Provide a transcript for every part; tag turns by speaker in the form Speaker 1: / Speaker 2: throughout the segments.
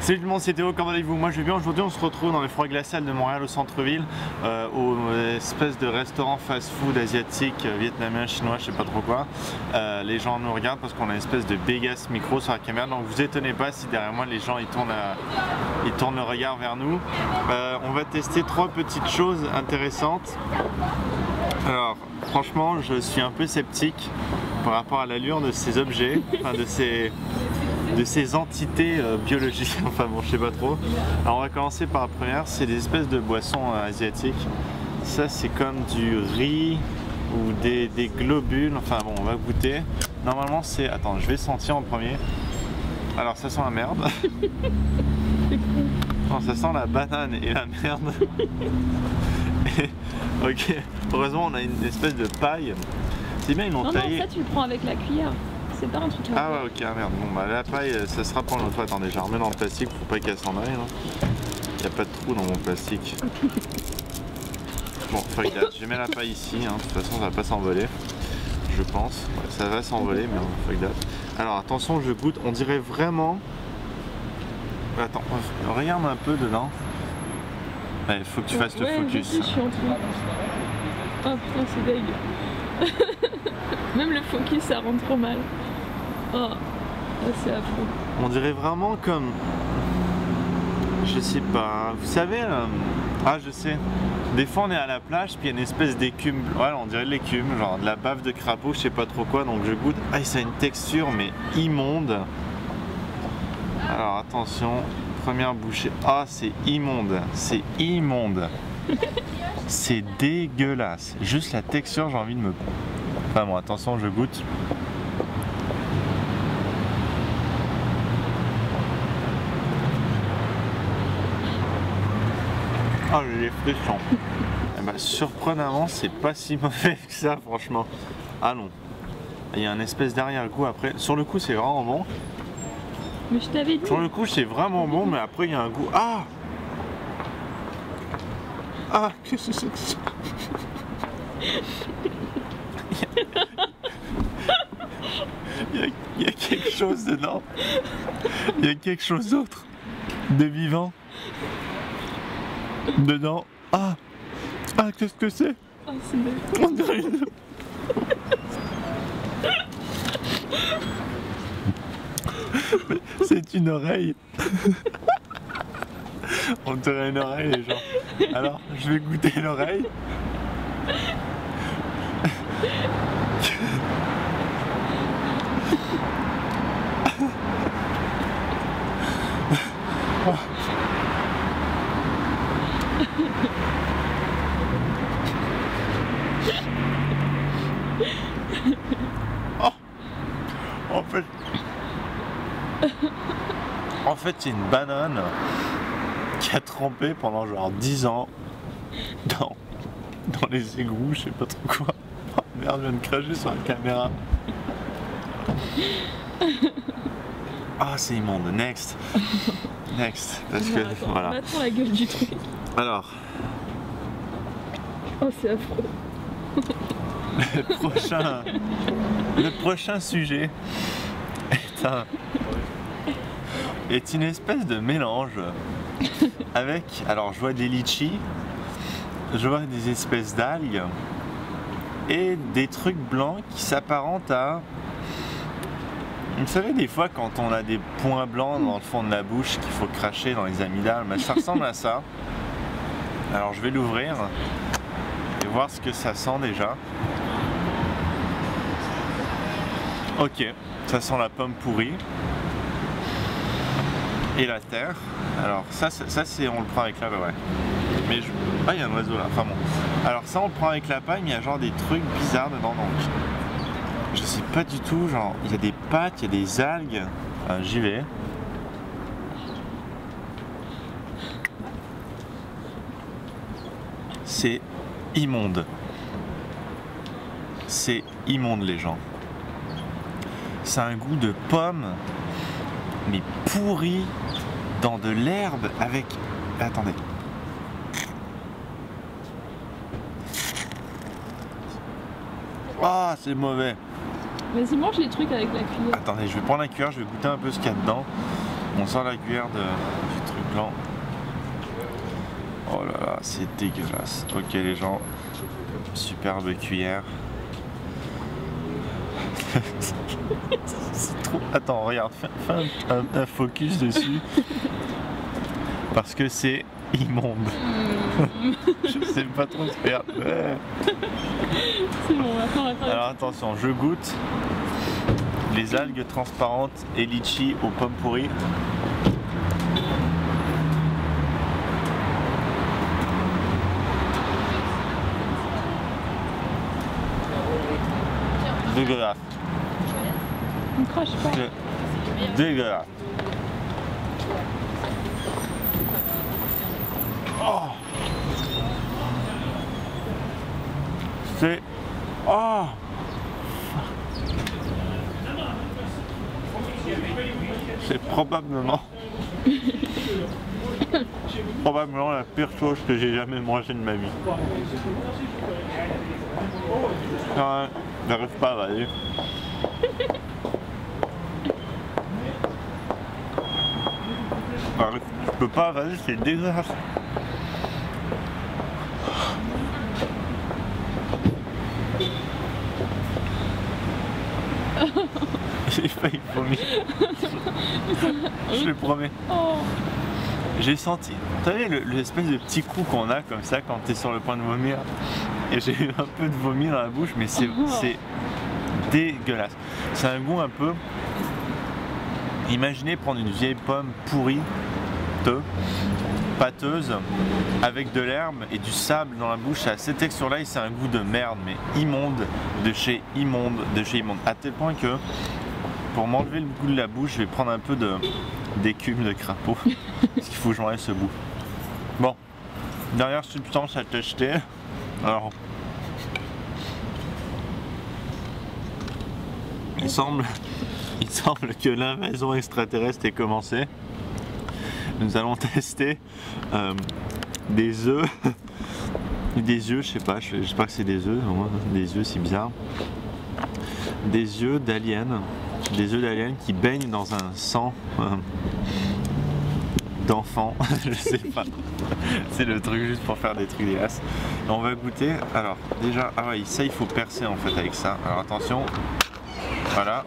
Speaker 1: Salut tout le monde, c'est Théo, comment allez-vous? Moi je vais bien. Aujourd'hui on se retrouve dans les froids glaciales de Montréal au centre-ville, au espèce de restaurant fast-food asiatique, vietnamien, chinois, je sais pas trop quoi. Les gens nous regardent parce qu'on a une espèce de bégasse micro sur la caméra, donc vous étonnez pas si derrière moi les gens ils tournent le regard vers nous. On va tester trois petites choses intéressantes. Alors franchement je suis un peu sceptique par rapport à l'allure de ces objets, enfin de ces entités biologiques, enfin bon je sais pas trop. Alors on va commencer par la première, c'est des espèces de boissons asiatiques. Ça c'est comme du riz ou des globules, enfin bon on va goûter. Normalement c'est, attends je vais sentir en premier. Alors ça sent la merde. Non, ça sent la banane et la merde. Ok, heureusement on a une espèce de paille. C'est bien ils l'ont taillé.
Speaker 2: Non, ça tu le prends avec la cuillère. C'est pas un truc à
Speaker 1: Ah ouais, ok, ah, merde. Bon bah la paille ça sera pour une autre fois. Attendez, je la remets dans le plastique pour pas qu'elle s'en aille. Il n'y a pas de trou dans mon plastique. Bon, regarde, je mets la paille ici, hein. De toute façon ça va pas s'envoler. Je pense. Ouais, ça va s'envoler, mais regarde. Alors attention, je goûte, on dirait vraiment. Attends, regarde un peu dedans. Il faut que tu fasses le focus.
Speaker 2: Je suis en train. Oh putain, c'est dégueu. Même le focus ça rend trop mal. Oh, c'est affreux.
Speaker 1: On dirait vraiment comme. Je sais pas. Vous savez. Ah, je sais. Des fois, on est à la plage, puis il y a une espèce d'écume. Ouais, on dirait de l'écume, genre de la bave de crapaud, je sais pas trop quoi. Donc je goûte. Ah, ça a une texture, mais immonde. Alors attention. Première bouchée. Ah, c'est immonde. C'est immonde. C'est dégueulasse. Juste la texture, j'ai envie de me. Enfin bon, attention, je goûte. Oh, j'ai les frissons. Eh ben, surprenamment, c'est pas si mauvais que ça, franchement. Ah non. Il y a un espèce d'arrière-goût après. Sur le coup, c'est vraiment bon.
Speaker 2: Mais je t'avais dit.
Speaker 1: Sur le coup, c'est vraiment bon, mais après, il y a un goût. Ah! Ah, qu'est-ce que c'est que ça? Il y a quelque chose dedans. Il y a quelque chose d'autre. De vivant. Dedans. Ah! Ah, qu'est-ce que c'est?
Speaker 2: Oh, c'est belle.
Speaker 1: On dirait une. C'est une oreille. On dirait une oreille, les gens. Alors, je vais goûter l'oreille. Oh. En fait, c'est une banane qui a trempé pendant genre 10 ans dans les égouts, je sais pas trop quoi. Oh, merde, je viens de cracher sur la caméra. Ah, c'est immonde. Next. Next. Parce que
Speaker 2: Attends,
Speaker 1: voilà.
Speaker 2: Attends la gueule du truc.
Speaker 1: Alors.
Speaker 2: Oh, c'est affreux.
Speaker 1: Le prochain sujet est une espèce de mélange avec, alors je vois des litchis, je vois des espèces d'algues et des trucs blancs qui s'apparentent à, vous savez des fois quand on a des points blancs dans le fond de la bouche qu'il faut cracher dans les amygdales, mais ça ressemble à ça. Alors je vais l'ouvrir et voir ce que ça sent déjà. Ok, ça sent la pomme pourrie et la terre. Alors ça c'est, on le prend avec la paille, ouais. Mais ah, il y a un oiseau là, enfin bon. Alors ça on le prend avec la paille, mais il y a genre des trucs bizarres dedans, donc je sais pas du tout, genre il y a des pâtes, il y a des algues. J'y vais. C'est immonde. C'est immonde les gens. Ça a un goût de pomme, mais pourri dans de l'herbe avec. Attendez. Ah, c'est mauvais.
Speaker 2: Vas-y, mange les trucs avec la cuillère.
Speaker 1: Attendez, je vais prendre la cuillère, je vais goûter un peu ce qu'il y a dedans. On sort la cuillère du truc blanc. Oh là là, c'est dégueulasse. Ok les gens, superbe cuillère. C'est trop... Attends, regarde, fais un focus dessus. Parce que c'est immonde. Je sais pas trop ce faire. Ouais.
Speaker 2: C'est bon, attends.
Speaker 1: Alors attention, je goûte les algues transparentes et litchi aux pommes pourries. Dégueulasse.
Speaker 2: Ne crache pas.
Speaker 1: Dégueulasse. Oh. C'est... Oh. C'est probablement la pire chose que j'ai jamais mangée de ma vie. J'arrive pas à avaler. Je peux pas avaler, c'est dégueulasse. J'ai failli vomir. Je le promets.
Speaker 2: Oh.
Speaker 1: J'ai senti, vous savez, l'espèce de petit coup qu'on a comme ça quand t'es sur le point de vomir. Et j'ai eu un peu de vomi dans la bouche, mais c'est dégueulasse. C'est un goût un peu... Imaginez prendre une vieille pomme pourrie, pâteuse, avec de l'herbe et du sable dans la bouche. À cette texture-là, c'est un goût de merde, mais immonde, de chez immonde, à tel point que pour m'enlever le goût de la bouche, je vais prendre un peu d'écume de crapaud. Parce qu'il faut que j'enlève ce goût. Bon, dernière substance à tester. Alors, il semble que l'invasion extraterrestre ait commencé. Nous allons tester des œufs. Des œufs, je sais pas, j'espère que c'est des œufs. Des œufs, c'est bizarre. Des œufs d'aliens. Des œufs d'aliens qui baignent dans un sang d'enfant. Je sais pas. C'est le truc juste pour faire des trucs dégueulasses. On va goûter. Alors, déjà, ah ouais, ça il faut percer en fait avec ça. Alors attention. Voilà.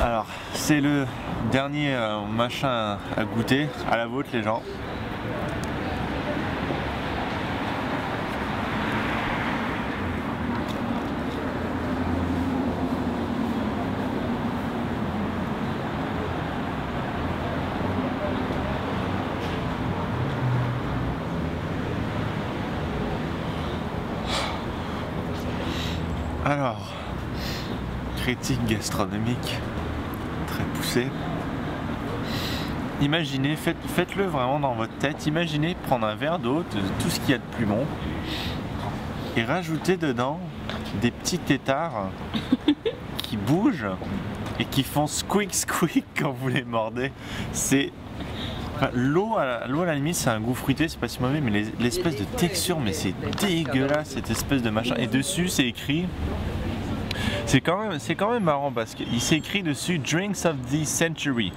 Speaker 1: Alors, c'est le dernier machin à goûter. À la vôtre, les gens. Alors, critique gastronomique très poussée. Imaginez, faites-le vraiment dans votre tête. Imaginez prendre un verre d'eau, de tout ce qu'il y a de plus bon, et rajouter dedans des petits têtards qui bougent et qui font squeak squeak quand vous les mordez. C'est l'eau à la limite, c'est un goût fruité, c'est pas si mauvais, mais l'espèce de texture, mais c'est dégueulasse cette espèce de machin. Et dessus, c'est écrit. C'est quand même marrant parce qu'il s'est écrit dessus Drinks of the Century,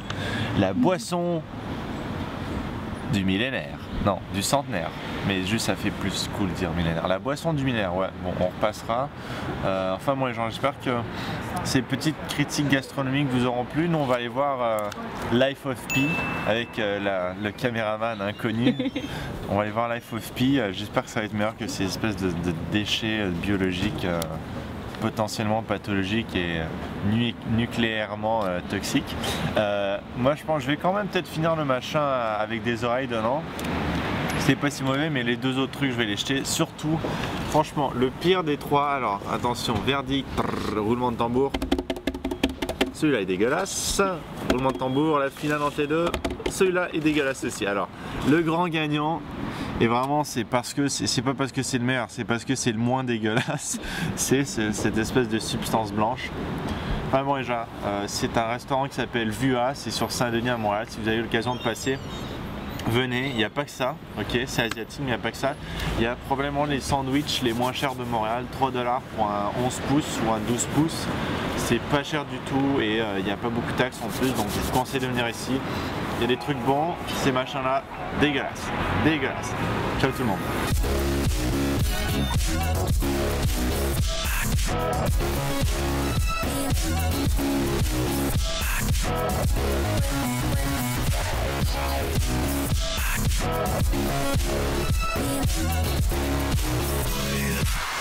Speaker 1: la boisson du millénaire, non, du centenaire, mais juste ça fait plus cool de dire millénaire, la boisson du millénaire, ouais, bon on repassera. Enfin bon les gens, j'espère que ces petites critiques gastronomiques vous auront plu. Nous on va aller voir Life of Pi avec le caméraman inconnu. On va aller voir Life of Pi, j'espère que ça va être meilleur que ces espèces de déchets biologiques potentiellement pathologique et nucléairement toxique. Moi je pense que je vais quand même peut-être finir le machin avec des oreilles dedans. C'est pas si mauvais, mais les deux autres trucs je vais les jeter. Surtout, franchement, le pire des trois. Alors attention, verdict, roulement de tambour. Celui-là est dégueulasse. Roulement de tambour, la finale entre les deux. Celui-là est dégueulasse aussi. Alors, le grand gagnant. Et vraiment, c'est pas parce que c'est le meilleur, c'est parce que c'est le moins dégueulasse. C'est cette espèce de substance blanche. Enfin bon, déjà, c'est un restaurant qui s'appelle Vua, c'est sur Saint-Denis à Montréal. Si vous avez eu l'occasion de passer, venez. Il n'y a pas que ça, ok, c'est asiatique, mais il n'y a pas que ça. Il y a probablement les sandwichs les moins chers de Montréal, 3 $ pour un 11 pouces ou un 12 pouces. c'est pas cher du tout et il n'y a pas beaucoup de taxes en plus, donc je vous conseille de venir ici. Il y a des trucs bons, ces machins là, dégueulasses, dégueulasses. Ciao tout le monde.
Speaker 3: Yeah.